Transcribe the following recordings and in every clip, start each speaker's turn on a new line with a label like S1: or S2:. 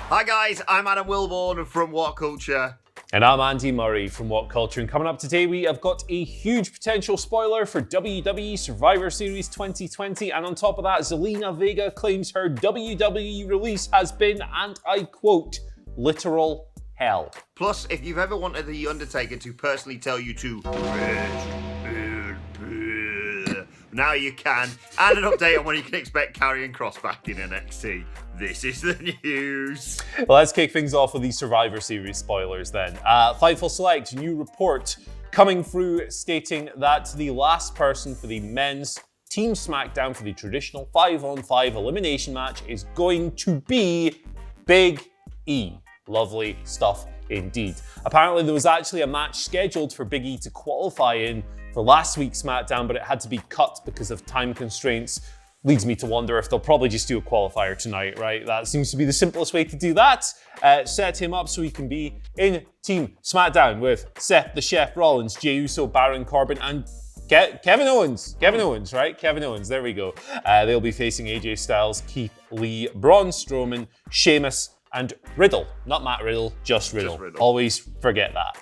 S1: Hi guys, I'm Adam Wilborn from WhatCulture.
S2: And I'm Andy Murray from WhatCulture, and coming up today we have got a huge potential spoiler for WWE Survivor Series 2020, and on top of that, Zelina Vega claims her WWE release has been, and I quote, literal hell.
S1: Plus, if you've ever wanted The Undertaker to personally tell you to now you can, and an update on when you can expect Karrion Kross back in NXT. This is the news.
S2: Well, let's kick things off with the Survivor Series spoilers then. Fightful Select, new report coming through stating that the last person for the men's Team SmackDown for the traditional 5-on-5 elimination match is going to be Big E. Lovely stuff indeed. Apparently there was actually a match scheduled for Big E to qualify in for last week's SmackDown, but it had to be cut because of time constraints. Leads me to wonder if they'll probably just do a qualifier tonight, right? That seems to be the simplest way to do that. Set him up so he can be in Team SmackDown with Seth the Chef Rollins, Jey Uso, Baron Corbin, and Kevin Owens. Kevin Owens, right? Kevin Owens, there we go. They'll be facing AJ Styles, Keith Lee, Braun Strowman, Sheamus, and Riddle. Not Matt Riddle, just Riddle. Always forget that.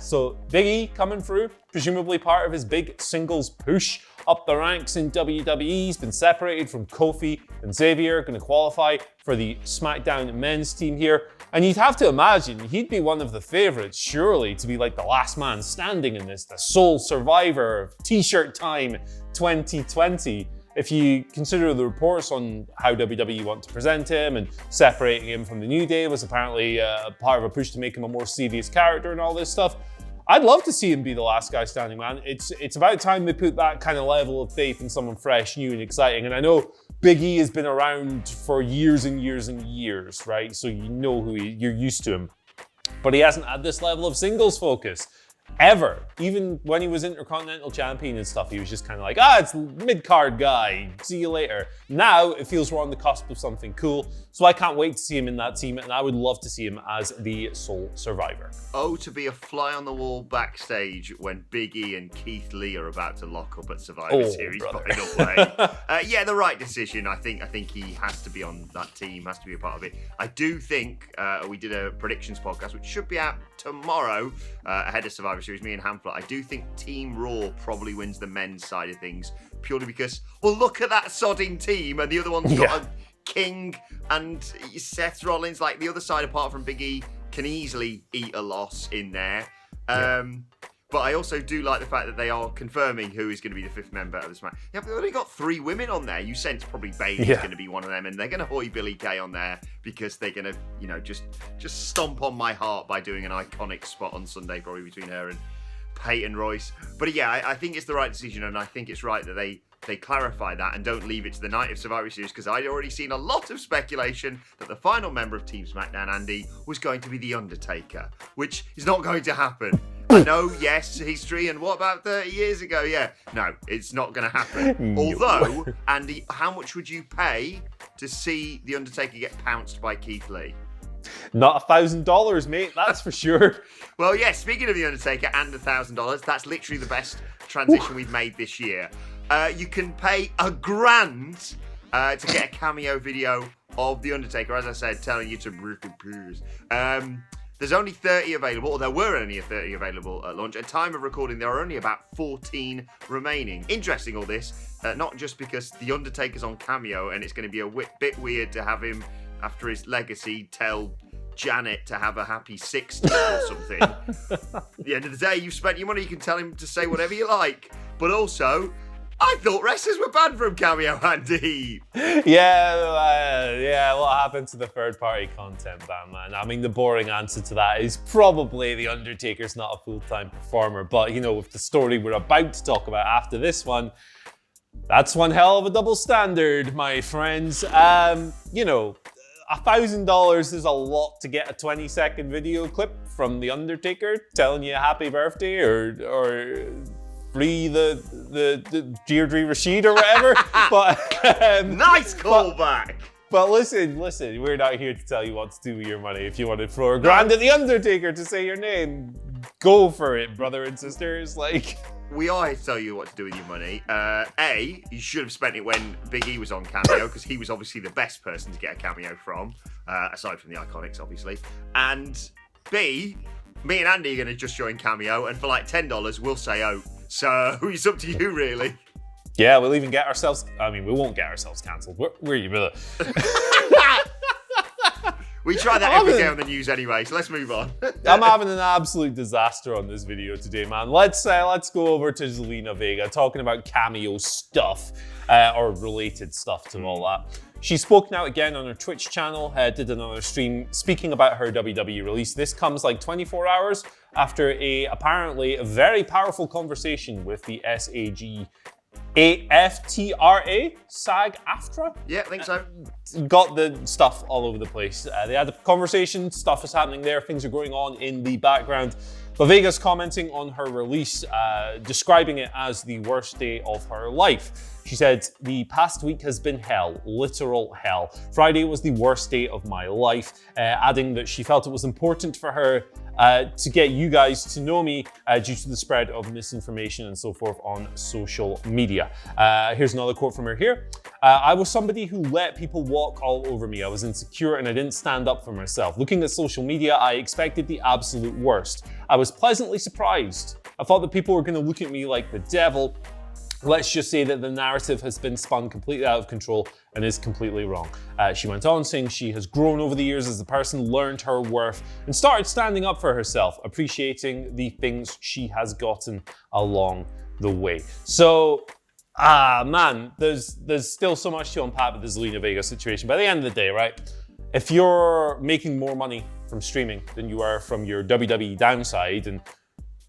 S2: So Big E coming through, presumably part of his big singles push up the ranks in WWE. He's been separated from Kofi and Xavier, going to qualify for the SmackDown men's team here. And you'd have to imagine he'd be one of the favorites, surely, to be like the last man standing in this, the sole survivor of T-shirt time 2020. If you consider the reports on how WWE want to present him, and separating him from the New Day was apparently part of a push to make him a more serious character and all this stuff, I'd love to see him be the last guy standing, man. It's about time they put that kind of level of faith in someone fresh, new, and exciting. And I know Big E has been around for years and years and years, right? So you know you're used to him. But he hasn't had this level of singles focus. Ever. Even when he was Intercontinental Champion and stuff, he was just kind of like, it's mid-card guy, see you later. Now, it feels we're on the cusp of something cool, so I can't wait to see him in that team, and I would love to see him as the sole survivor.
S1: Oh, to be a fly on the wall backstage when Big E and Keith Lee are about to lock up at Survivor Series final way. The right decision. I think he has to be on that team, has to be a part of it. I do think, we did a predictions podcast, which should be out tomorrow, ahead of Survivor Series, me and Hamflet. I do think Team Raw probably wins the men's side of things, purely because, well, look at that sodding team, and the other one's got a King and Seth Rollins. Like, the other side, apart from Big E, can easily eat a loss in there. But I also do like the fact that they are confirming who is going to be the fifth member of this match. Yeah, they've only got 3 women on there. You sense probably Bayley's going to be one of them, and they're going to hoy Billie Kay on there because they're going to, just stomp on my heart by doing an iconic spot on Sunday, probably between her and Peyton Royce. But I think it's the right decision, and I think it's right that they clarify that and don't leave it to the night of Survivor Series, because I'd already seen a lot of speculation that the final member of Team SmackDown, Andy, was going to be The Undertaker, which is not going to happen. I know, yes, history, and what about 30 years ago? Yeah, no, it's not going to happen. Although, Andy, how much would you pay to see The Undertaker get pounced by Keith Lee?
S2: Not $1,000, mate, that's for sure.
S1: Well, speaking of The Undertaker and $1,000, that's literally the best transition we've made this year. You can pay $1,000 to get a cameo video of The Undertaker, as I said, telling you to Bruce. There's only 30 available, or there were only 30 available at launch. At time of recording, there are only about 14 remaining. Interesting, all this, not just because The Undertaker's on Cameo, and it's going to be a bit weird to have him, after his legacy, tell Janet to have a happy 60 or something. At the end of the day, you've spent your money, you can tell him to say whatever you like. But also, I thought wrestlers were banned from Cameo, Andy.
S2: What happened to the third-party content ban, man? I mean, the boring answer to that is probably The Undertaker's not a full-time performer, but, with the story we're about to talk about after this one, that's one hell of a double standard, my friends. $1,000 is a lot to get a 20-second video clip from The Undertaker telling you happy birthday or free the Deirdre Rashid or whatever. But
S1: nice callback.
S2: But listen, we're not here to tell you what to do with your money. If you want to throw $1,000 at The Undertaker to say your name, go for it, brother and sisters.
S1: we are here to tell you what to do with your money. A, you should have spent it when Big E was on Cameo, because he was obviously the best person to get a cameo from, aside from the Iconics, obviously. And B, me and Andy are going to just join Cameo, and for like $10, we'll say oh. So it's up to you, really.
S2: Yeah, we'll even get ourselves... I mean, we won't get ourselves cancelled. We're your brother.
S1: We try that every day on the news anyway, so let's move on.
S2: I'm having an absolute disaster on this video today, man. Let's go over to Zelina Vega, talking about Cameo stuff, or related stuff to all that. She spoke out again on her Twitch channel, did another stream speaking about her WWE release. This comes like 24 hours after apparently a very powerful conversation with the SAG-AFTRA, SAG-AFTRA?
S1: Yeah, I think so.
S2: Got the stuff all over the place. They had a conversation, stuff is happening there, things are going on in the background. But Vega's commenting on her release, describing it as the worst day of her life. She said, the past week has been hell, literal hell. Friday was the worst day of my life, adding that she felt it was important for her to get you guys to know me due to the spread of misinformation and so forth on social media. Here's another quote from her here. I was somebody who let people walk all over me. I was insecure and I didn't stand up for myself. Looking at social media, I expected the absolute worst. I was pleasantly surprised. I thought that people were going to look at me like the devil. Let's just say that the narrative has been spun completely out of control and is completely wrong. She went on saying she has grown over the years as a person, learned her worth, and started standing up for herself, appreciating the things she has gotten along the way. So, man, there's still so much to unpack with the Zelina Vega situation. By the end of the day, right, if you're making more money from streaming than you are from your WWE downside, and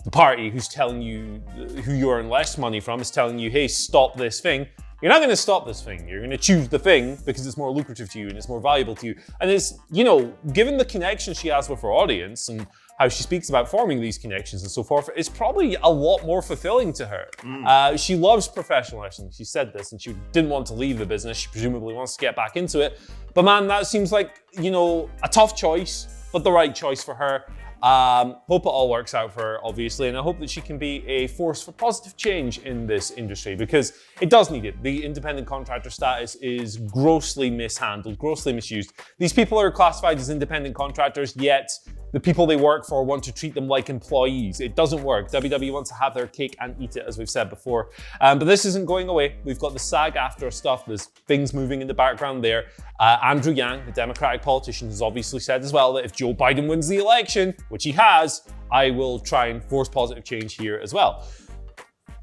S2: the party who's telling you, who you earn less money from, is telling you, hey, stop this thing, you're not going to stop this thing. You're going to choose the thing because it's more lucrative to you and it's more valuable to you. And it's, you know, given the connection she has with her audience and how she speaks about forming these connections and so forth, it's probably a lot more fulfilling to her. She loves professional wrestling. She said this, and she didn't want to leave the business. She presumably wants to get back into it. But man, that seems like, you know, a tough choice, but the right choice for her. Hope it all works out for her, obviously, and I hope that she can be a force for positive change in this industry, because it does need it. The independent contractor status is grossly mishandled, grossly misused. These people are classified as independent contractors, yet the people they work for want to treat them like employees. It doesn't work. WWE wants to have their cake and eat it, as we've said before. But this isn't going away. We've got the SAG-AFTRA stuff. There's things moving in the background there. Andrew Yang, the Democratic politician, has obviously said as well that if Joe Biden wins the election, which he has, I will try and force positive change here as well.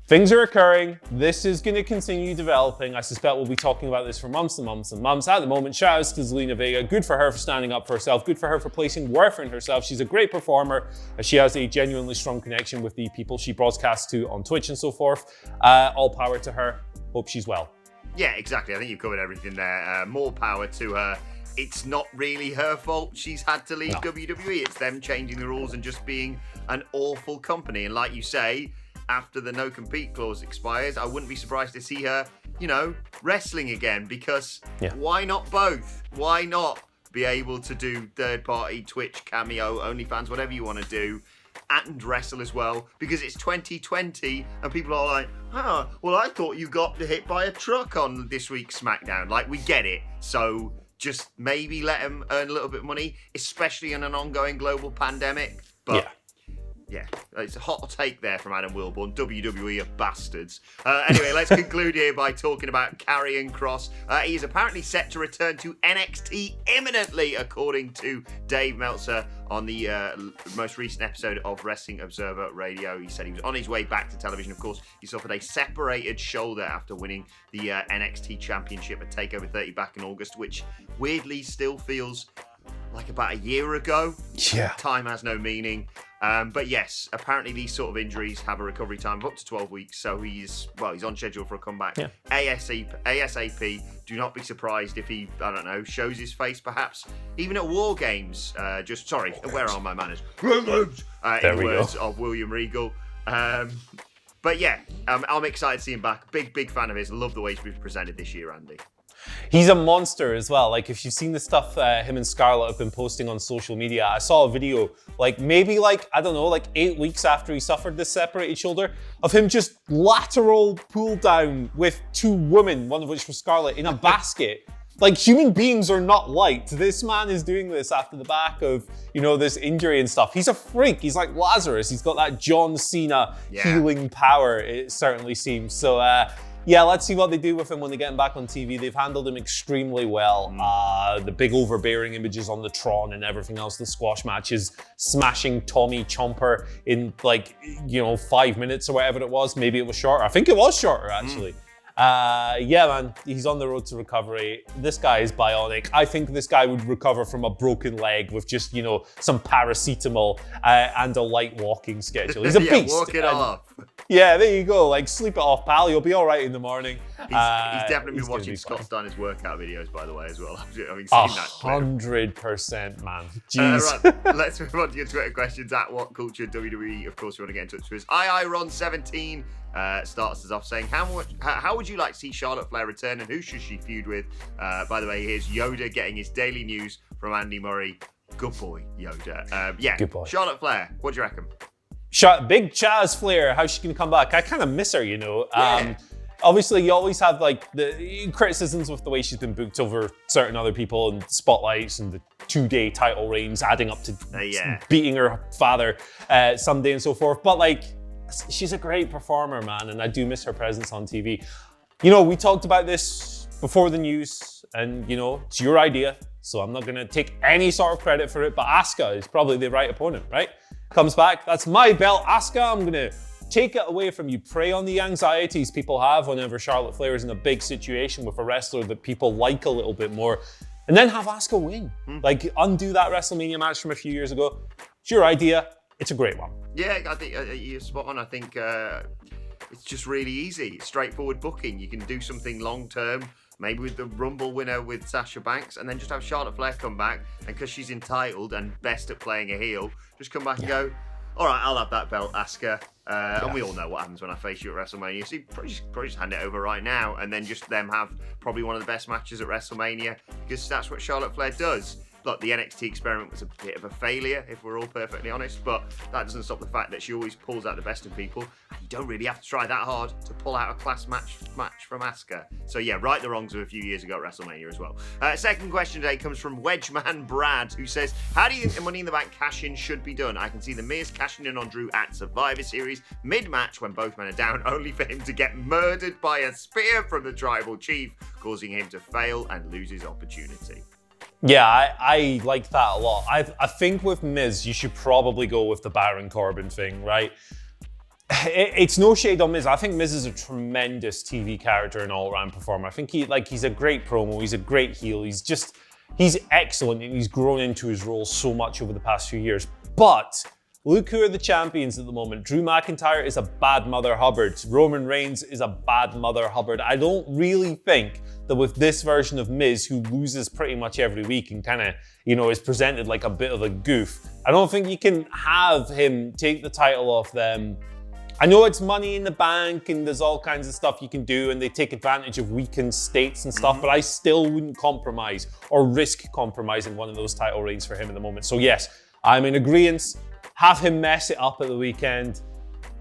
S2: Things are occurring. This is going to continue developing. I suspect we'll be talking about this for months and months and months. At the moment, shout outs to Zelina Vega. Good for her for standing up for herself. Good for her for placing worth in herself. She's a great performer. She has a genuinely strong connection with the people she broadcasts to on Twitch and so forth. All power to her. Hope she's well.
S1: Yeah, exactly. I think you've covered everything there. More power to her. It's not really her fault she's had to leave WWE. It's them changing the rules and just being an awful company. And like you say, after the no-compete clause expires, I wouldn't be surprised to see her, you know, wrestling again, because why not both? Why not be able to do third-party Twitch, Cameo, OnlyFans, whatever you want to do, and wrestle as well? Because it's 2020 and people are like, oh, well, I thought you got hit by a truck on this week's SmackDown. Like, we get it. So just maybe let them earn a little bit of money, especially in an ongoing global pandemic. But yeah, it's a hot take there from Adam Wilborn. WWE are bastards. Anyway, let's conclude here by talking about Karrion Kross. He is apparently set to return to NXT imminently, according to Dave Meltzer on the most recent episode of Wrestling Observer Radio. He said he was on his way back to television. Of course, he suffered a separated shoulder after winning the NXT Championship at TakeOver 30 back in August, which weirdly still feels like about a year ago.
S2: Yeah.
S1: Time has no meaning. But yes, apparently these sort of injuries have a recovery time of up to 12 weeks. So he's on schedule for a comeback ASAP. Do not be surprised if he, I don't know, shows his face perhaps even at War Games. Where are my manners? In the words of William Regal. But yeah, I'm excited to see him back. Big fan of his. Love the way he's been presented this year, Andy.
S2: He's a monster as well. Like, if you've seen the stuff him and Scarlett have been posting on social media, I saw a video, like maybe like, I don't know, like 8 weeks after he suffered this separated shoulder, of him just lateral pull down with 2 women, one of which was Scarlett, in a basket. Like, human beings are not light. This man is doing this after the back of, you know, this injury and stuff. He's a freak. He's like Lazarus. He's got that John Cena healing power, it certainly seems. So, yeah, let's see what they do with him when they get him back on TV. They've handled him extremely well. The big overbearing images on the Tron and everything else, the squash matches, smashing Tommy Chomper in like, you know, 5 minutes or whatever it was. Maybe it was shorter. I think it was shorter, actually. Yeah, man, he's on the road to recovery. This guy is bionic. I think this guy would recover from a broken leg with just, you know, some paracetamol and a light walking schedule. He's a beast.
S1: Walk it off.
S2: Yeah, there you go. Like, sleep it off, pal. You'll be all right in the morning.
S1: He's definitely been watching Scott Steiner's workout videos, by the way, as well. Having seen that clip.
S2: 100%, man. Jeez.
S1: Right, let's move on to your Twitter questions at WhatCulture WWE. Of course, you want to get in touch with us. Ron17 starts us off saying, how would you like to see Charlotte Flair return, and who should she feud with? By the way, here's Yoda getting his daily news from Andy Murray. Good boy, Yoda. Yeah, good boy. Charlotte Flair, what do you reckon?
S2: Big Chaz Flair, how's she gonna come back? I kind of miss her, you know.
S1: Yeah.
S2: Obviously, you always have like the criticisms with the way she's been booked over certain other people and spotlights and the 2-day title reigns adding up to beating her father someday and so forth. But like, she's a great performer, man, and I do miss her presence on TV. You know, we talked about this before the news, and you know, it's your idea, so I'm not gonna take any sort of credit for it, but Asuka is probably the right opponent, right? Comes back, that's my belt, Asuka. I'm gonna take it away from you. Prey on the anxieties people have whenever Charlotte Flair is in a big situation with a wrestler that people like a little bit more, and then have Asuka win. Like, undo that WrestleMania match from a few years ago. It's your idea. It's a great one.
S1: Yeah, I think you're spot on. I think it's just really easy, straightforward booking. You can do something long term, maybe with the Rumble winner with Sasha Banks, and then just have Charlotte Flair come back, and because she's entitled and best at playing a heel, just come back and go, all right, I'll have that belt, Asuka. And we all know what happens when I face you at WrestleMania. So you probably just hand it over right now, and then just them have probably one of the best matches at WrestleMania, because that's what Charlotte Flair does. Look, the NXT experiment was a bit of a failure, if we're all perfectly honest, but that doesn't stop the fact that she always pulls out the best in people, and you don't really have to try that hard to pull out a class match from Asuka. So yeah, right the wrongs of a few years ago at WrestleMania as well. Second question today comes from Wedgeman Brad, who says, how do you think the Money in the Bank cash-in should be done? I can see The Miz cashing in on Drew at Survivor Series mid-match when both men are down, only for him to get murdered by a spear from the Tribal Chief, causing him to fail and lose his opportunity.
S2: Yeah, I like that a lot. I think with Miz, you should probably go with the Baron Corbin thing, right? It's no shade on Miz. I think Miz is a tremendous TV character and all-around performer. I think he's a great promo. He's a great heel. He's excellent, and he's grown into his role so much over the past few years. But look who are the champions at the moment. Drew McIntyre is a bad Mother Hubbard. Roman Reigns is a bad Mother Hubbard. I don't really think that with this version of Miz, who loses pretty much every week and kind of, you know, is presented like a bit of a goof, I don't think you can have him take the title off them. I know it's Money in the Bank and there's all kinds of stuff you can do, and they take advantage of weakened states and stuff, but I still wouldn't compromise or risk compromising one of those title reigns for him at the moment. So yes, I'm in agreement. Have him mess it up at the weekend.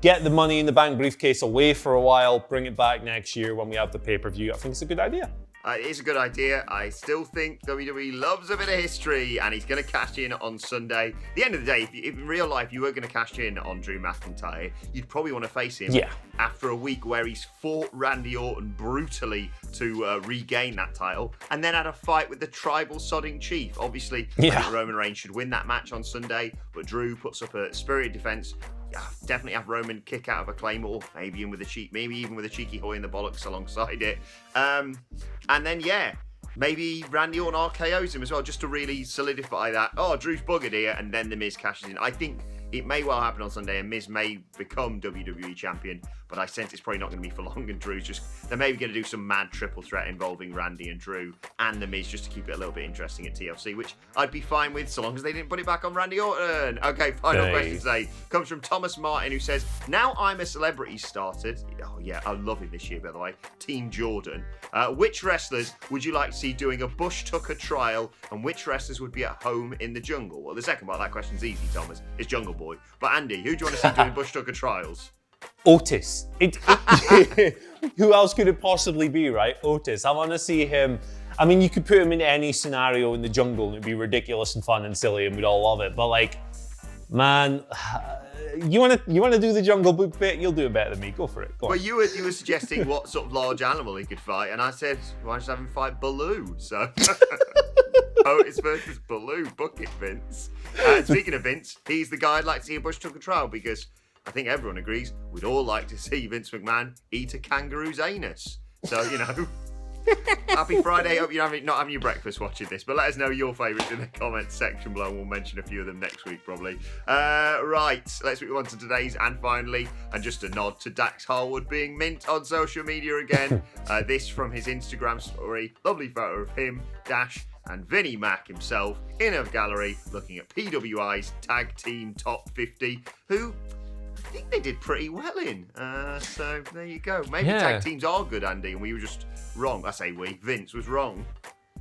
S2: Get the Money in the Bank briefcase away for a while, bring it back next year when we have the pay-per-view. I think it's a good idea.
S1: It is a good idea. I still think WWE loves a bit of history, and he's going to cash in on Sunday. At the end of the day, if in real life you were going to cash in on Drew McIntyre, you'd probably want to face him after a week where he's fought Randy Orton brutally to regain that title, and then had a fight with the Tribal Sodding Chief. Obviously, I think Roman Reigns should win that match on Sunday, but Drew puts up a spirited defense. Definitely have Roman kick out of a Claymore, maybe even with a cheeky Hoy in the bollocks alongside it. And then, maybe Randy Orton RKOs him as well, just to really solidify that. Oh, Drew's buggered here, and then The Miz cashes in. I think it may well happen on Sunday, and Miz may become WWE champion, but I sense it's probably not going to be for long, and Drew's they're maybe going to do some mad triple threat involving Randy and Drew and the Miz just to keep it a little bit interesting at TLC, which I'd be fine with so long as they didn't put it back on Randy Orton. Okay, final question today comes from Thomas Martin, who says, now I'm a Celebrity started. Oh yeah, I love him this year, by the way. Team Jordan. Which wrestlers would you like to see doing a Bush Tucker trial, and which wrestlers would be at home in the jungle? Well, the second part of that question's easy, Thomas. It's Jungle Boy. But Andy, who do you want to see doing Bush Tucker trials?
S2: Otis. Who else could it possibly be, right? Otis. I want to see him. I mean, you could put him in any scenario in the jungle and it'd be ridiculous and fun and silly and we'd all love it. But like, man, you want to do the Jungle Book bit? You'll do it better than me. Go for it. Go on.
S1: Well, you were suggesting what sort of large animal he could fight, and I said, why just have him fight Baloo? So, Otis versus Baloo. Book it, Vince. Speaking of Vince, he's the guy I'd like to see a Bush Tucker trial, because I think everyone agrees we'd all like to see Vince McMahon eat a kangaroo's anus. So, happy Friday. Hope you're not having your breakfast watching this, but let us know your favourites in the comments section below, and we'll mention a few of them next week probably. Right, let's move on to today's and finally, and just a nod to Dax Harwood being mint on social media again. This from his Instagram story. Lovely photo of him, Dash, and Vinnie Mac himself in a gallery looking at PWI's Tag Team Top 50, who I think they did pretty well in. So there you go. Maybe tag teams are good, Andy, and we were just wrong. I say we. Vince was wrong.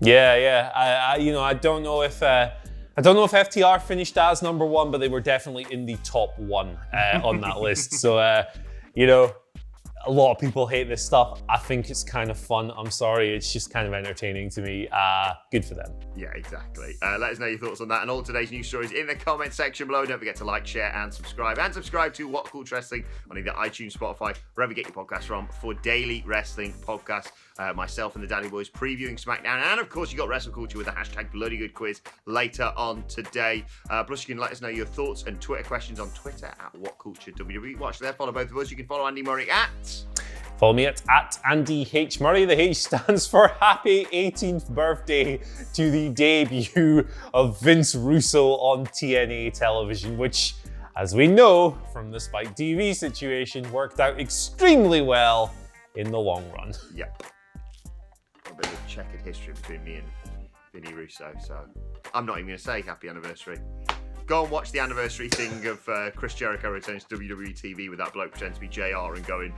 S2: Yeah. I don't know if FTR finished as number one, but they were definitely in the top one on that list. So a lot of people hate this stuff. I think it's kind of fun. I'm sorry, it's just kind of entertaining to me. Good for them. Yeah,
S1: exactly. Let us know your thoughts on that and all today's news stories in the comment section below. Don't forget to like, share, and subscribe. And subscribe to WhatCulture Wrestling on either iTunes, Spotify, wherever you get your podcasts from, for daily wrestling podcasts. Myself and the Daddy Boys previewing SmackDown. And of course, you got Wrestle Culture with the hashtag Bloody Good Quiz later on today. Plus, you can let us know your thoughts and Twitter questions on Twitter at WhatCultureWWE. Watch there. Follow both of us. You can follow Andy Murray at...
S2: Follow me at Andy H. Murray. The H stands for happy 18th birthday to the debut of Vince Russo on TNA television, which, as we know from the Spike TV situation, worked out extremely well in the long run.
S1: Yep. A bit of checkered history between me and Vinny Russo, so I'm not even going to say happy anniversary. Go and watch the anniversary thing of Chris Jericho returning to WWE TV with that bloke pretending to be JR and going,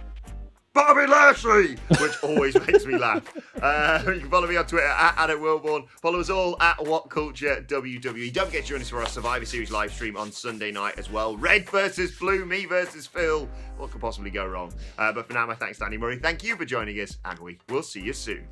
S1: Bobby Lashley, which always makes me laugh. You can follow me on Twitter at Adam Wilborn. Follow us all at WhatCulture WWE. Don't forget to join us for our Survivor Series live stream on Sunday night as well. Red versus Blue, me versus Phil. What could possibly go wrong? But for now, my thanks to Andy Murray. Thank you for joining us, and we will see you soon.